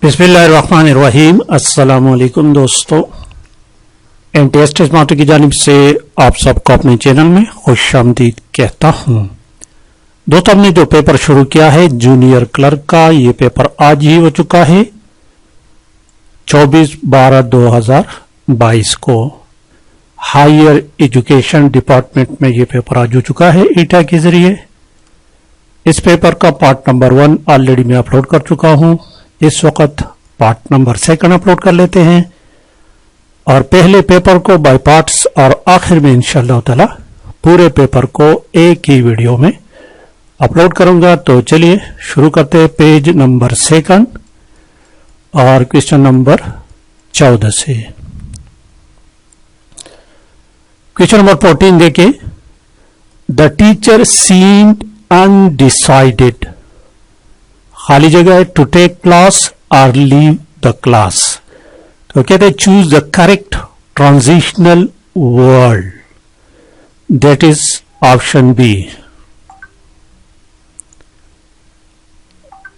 बिस्मिल्लाहिर्रहमानिर्रहीम। अस्सलामुअलैकुम दोस्तों, एमटीएस टेस्ट मास्टर की जानिब से आप सबको अपने चैनल में खुशामदीद कहता हूँ। दोस्तों, हमने जो पेपर शुरू किया है जूनियर क्लर्क का, ये पेपर आज ही हो चुका है 24/12/2022 को। हायर एजुकेशन डिपार्टमेंट में ये पेपर आज हो चुका है ईटा के जरिए। इस पेपर का पार्ट नंबर 1 ऑलरेडी मैं अपलोड कर चुका हूं। इस वक्त पार्ट नंबर 2 अपलोड कर लेते हैं और पहले पेपर को बाय पार्ट्स और आखिर में इंशाअल्लाह ताला पूरे पेपर को एक ही वीडियो में अपलोड करूंगा। तो चलिए शुरू करते हैं पेज नंबर 2 और क्वेश्चन नंबर 14 से। क्वेश्चन नंबर 14 देखिए, द टीचर सीम्ड अनडिसाइडेड, खाली जगह है, टू टेक क्लास और लीव द क्लास। तो कहते हैं choose the correct transitional word, that is option B.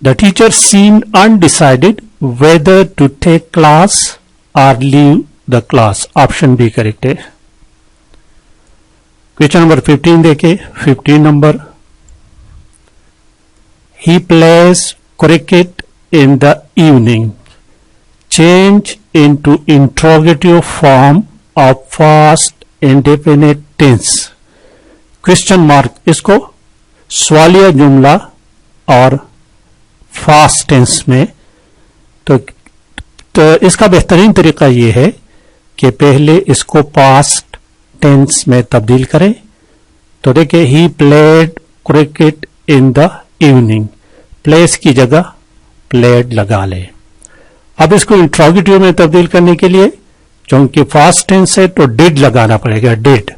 The teacher seemed undecided whether to take class और leave the class, option B correct है। Question number 15 देखे, 15 number, he plays cricket in the evening, change into interrogative form of past indefinite tense, question mark, इसको सवालिया जुमला और fast tense में। तो इसका बेहतरीन तरीका यह है कि पहले इसको पास्ट टेंस में तब्दील करें। तो देखिए, he played cricket in the evening, place की जगह प्लेड लगा ले। अब इसको इंट्रोगेटिव में तब्दील करने के लिए, क्योंकि फास्ट टेंस है तो डिड लगाना पड़ेगा, डिड।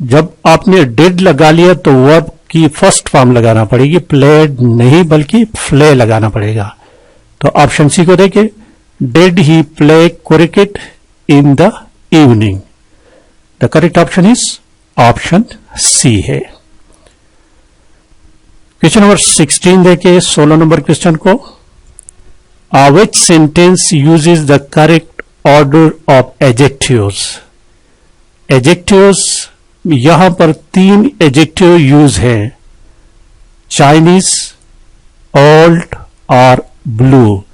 जब आपने डिड लगा लिया तो वर्ब की फर्स्ट फॉर्म लगाना पड़ेगी, प्लेड नहीं बल्कि फ्ले लगाना पड़ेगा। तो ऑप्शन सी को देखें, did he play cricket in the evening. The correct option is option C है। क्वेश्चन नंबर 16 देखिए, 16 नंबर क्वेश्चन को, which sentence uses the correct order of adjectives. Adjectives, यहां पर 3 एडजेक्टिव यूज हैं, चाइनीज, ओल्ड और blue.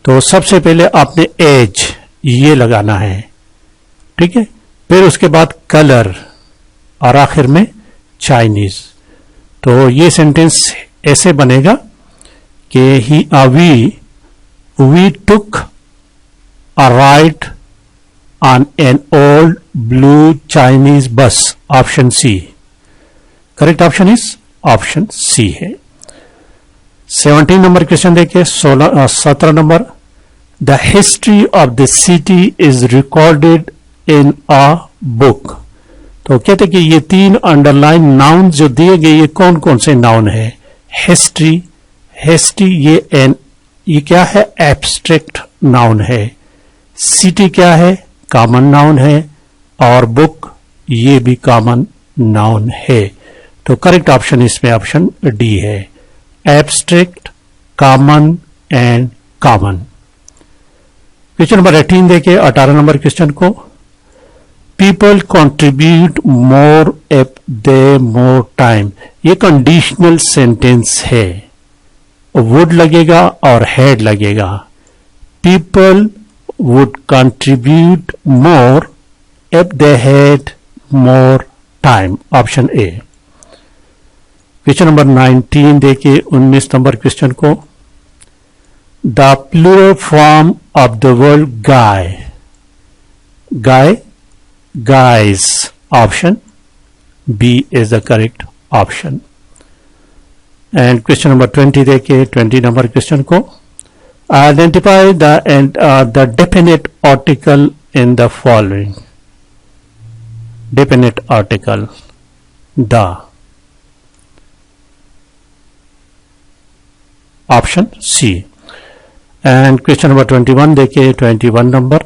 तो सबसे पहले आपने एज ये लगाना है, ठीक है, फिर उसके बाद कलर और आखिर में चाइनीज। तो ये सेंटेंस ऐसे बनेगा कि we took a ride on an old blue Chinese bus, option C. Correct option is option C है। 17 नंबर क्वेश्चन देखिए, 17 नंबर, the history of the city is recorded in a book. तो कहते कि ये 3 अंडरलाइन नाउन जो दिए गए, ये कौन कौन से नाउन है। हिस्ट्री, ये क्या है, एब्स्ट्रैक्ट नाउन है। सिटी क्या है, कॉमन नाउन है। और बुक, ये भी कॉमन नाउन है। तो करेक्ट ऑप्शन इसमें ऑप्शन डी है, abstract, common and common. Question number 18 देखिए, 18 नंबर क्वेश्चन को, people contribute more if they more time. ये कंडीशनल सेंटेंस है, वुड लगेगा और हैड लगेगा। People would contribute more if they had more time, option A. Question number 19 देखिए, 19 number question को, the plural form of the word guy, guy, guys, option B is the correct option. And question number 20 देखिए, 20 number question को, identify the definite article in the following. Definite article, the, option C. And question number 21 देखिए, 21 number,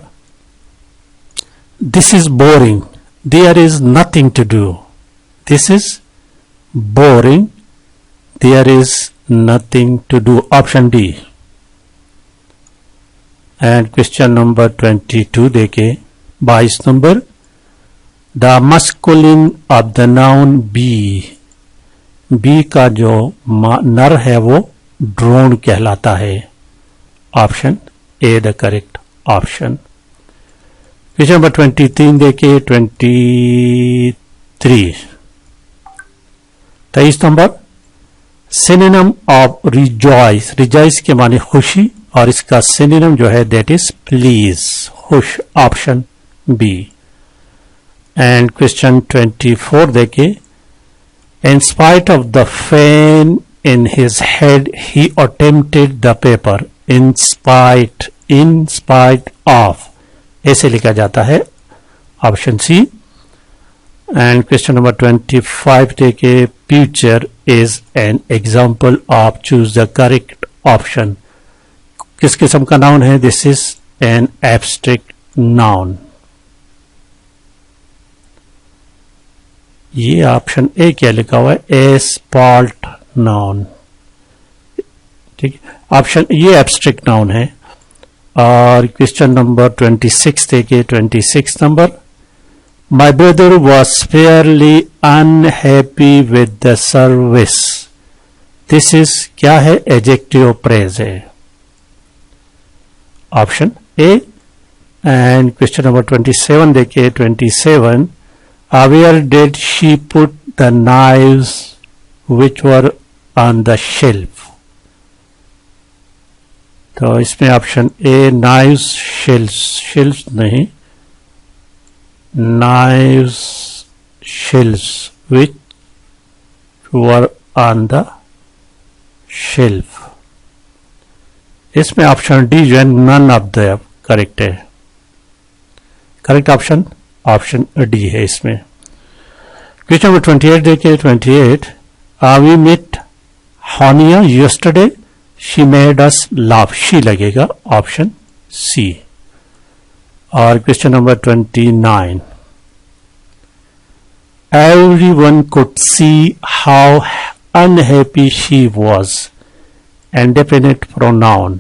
this is boring, there is nothing to do. This is boring, there is nothing to do, option D. And question number 22 देखे 22 number, the masculine of the noun bee, bee का जो नर है वो drone कहलाता है। Option A the correct option. Question number 23 देखे 23 number, synonym of rejoice, rejoice के माने खुशी और इसका सिनोनिम जो है दैट इज प्लीज, खुश। Option B. एंड क्वेश्चन 24 देखे, in spite of the pain in his head he attempted the paper. In spite of ऐसे लिखा जाता है। Option C. And question number 25 देखे, future is an example of, choose the correct option. किस किस्म का noun है? This is an abstract noun. ये ऑप्शन ए क्या लिखा हुआ है? Asphalt noun. ठीक है, ऑप्शन ये एब्स्ट्रैक्ट नाउन है। और क्वेश्चन नंबर 26 देखिए 26 number, my brother was fairly unhappy with the service. This is क्या है? एडजेक्टिव प्रेज है। Option A. And question number 27 देखिए 27, where did she put the knives which were on the shelf. तो इसमें option A knives shelves, shelves नहीं, knives shelves which were on the shelf. इसमें option D जो है none of the correct है। Correct option option D है इसमें। Question number 28 देखिए 28, we met Haniya yesterday, she made us laugh. She लगेगा। Option C. और question number 29, everyone could see how unhappy she was. Indefinite pronoun.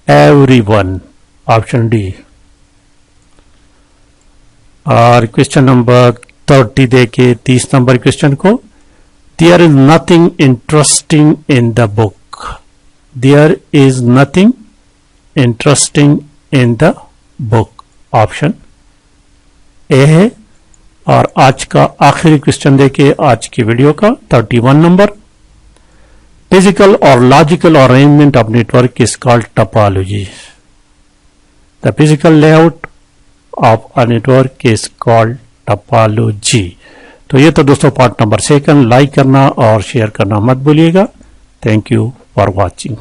Everyone. Option D. और question number 30 देखे 30 number question को, there is nothing interesting in the book. There is nothing interesting in the book. Option A है। और आज का आखिरी question देखिए आज की वीडियो का 31 नंबर, फिजिकल और logical arrangement of network is called topology. The physical layout of a network is called topology. तो ये तो दोस्तों पार्ट नंबर 2, लाइक करना और शेयर करना मत भूलिएगा। Thank you for watching.